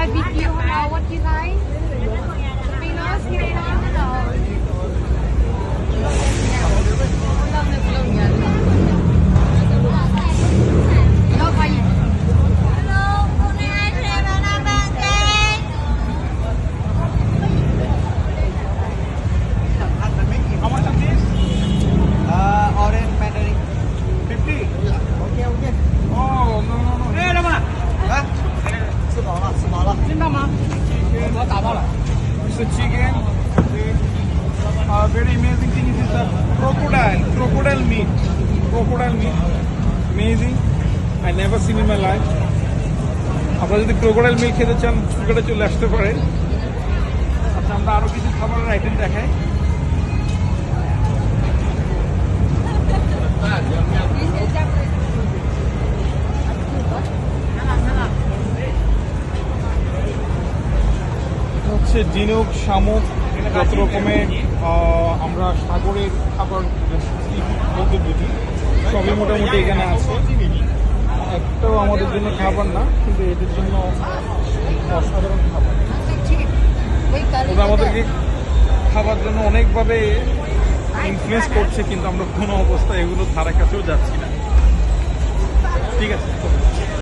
barbecue hello what you like Pilipinos Pilipinos hello Ulang na ulang yan Hello kayo How much of this? Orange Mandarin. 50? Okay. Oh, no. Hey, Rama! 吃饱了。听到吗？我打包了。It's a chicken. Very amazing thing is the crocodile meat. Amazing. I never seen in my life. আপনারা যদি crocodile meet খেতে চান ফুকেটে চলে আসতে পারেন। আচ্ছা আমরা আরো কিছু খাবারের আইটেম দেখাই। হচ্ছে ঝিনুক শামুক যত রকমের আমরা সাগরের খাবার বলতে বুঝি সবই মোটামুটি এখানে আছে একটাও আমাদের জন্য খাবার না কিন্তু এদের জন্য অসাধারণ খাবার ওরা আমাদেরকে খাবার জন্য অনেকভাবে ইনফ্লুয়েন্স করছে কিন্তু আমরা কোনো অবস্থায় এগুলো ধারে কাছেও যাচ্ছি না ঠিক আছে